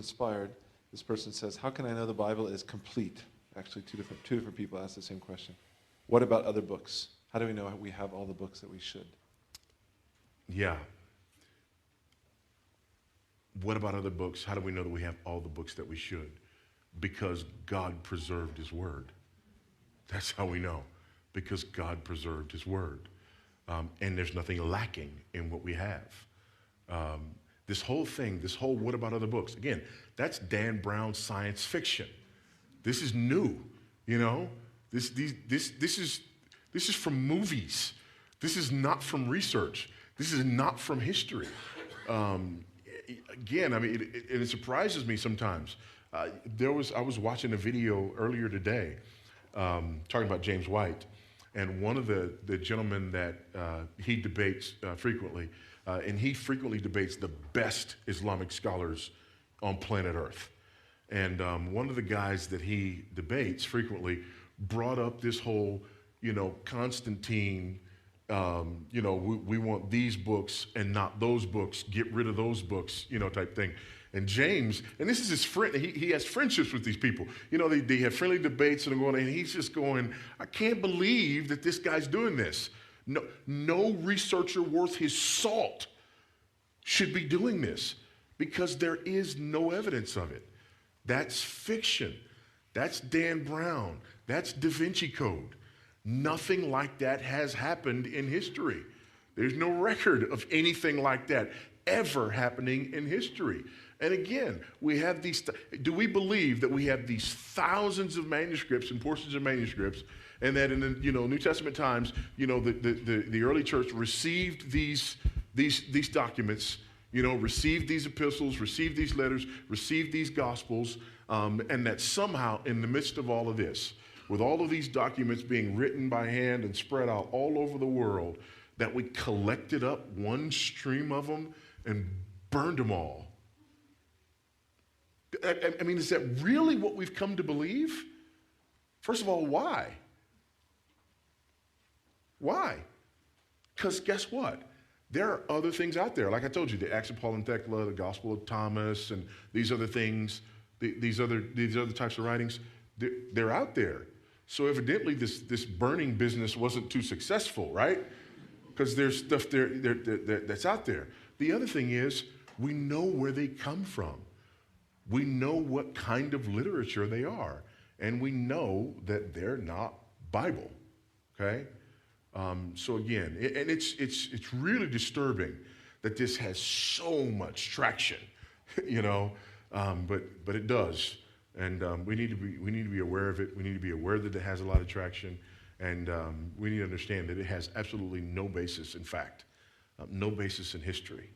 inspired. This person says, how can I know the Bible is complete? Actually, two different people asked the same question. What about other books? How do we know we have all the books that we should? Yeah. What about other books? How do we know that we have all the books that we should? Because God preserved his word. That's how we know. Because God preserved his word. And there's nothing lacking in what we have. This whole what about other books? Again, that's Dan Brown's science fiction. This is new, you know? This is from movies. This is not from research. This is not from history. Again, I mean, it surprises me sometimes. I was watching a video earlier today talking about James White, and one of the gentlemen that he debates frequently, and he frequently debates the best Islamic scholars on planet Earth. And one of the guys that he debates frequently brought up this whole, Constantine, we want these books and not those books, get rid of those books, type thing. And James, and this is his friend, he has friendships with these people. They have friendly debates and going, and he's just going, I can't believe that this guy's doing this. No researcher worth his salt should be doing this because there is no evidence of it. That's fiction. That's Dan Brown. That's Da Vinci Code. Nothing like that has happened in history. There's no record of anything like that ever happening in history. And again, we have do we believe that we have these thousands of manuscripts and portions of manuscripts, and that in the New Testament times, the early church received these documents, received these epistles, received these letters, received these gospels, and that somehow in the midst of all of this, with all of these documents being written by hand and spread out all over the world, that we collected up one stream of them and burned them all. I mean, is that really what we've come to believe? First of all, why? Why? Because guess what? There are other things out there. Like I told you, the Acts of Paul and Thecla, the Gospel of Thomas, and these other things, these other types of writings, they're out there. So evidently this burning business wasn't too successful, right? Because there's stuff there that's out there. The other thing is we know where they come from. We know what kind of literature they are. And we know that they're not Bible, okay? So again, it's really disturbing that this has so much traction, but it does. And we need to be aware of it. We need to be aware that it has a lot of traction, and we need to understand that it has absolutely no basis in fact, no basis in history.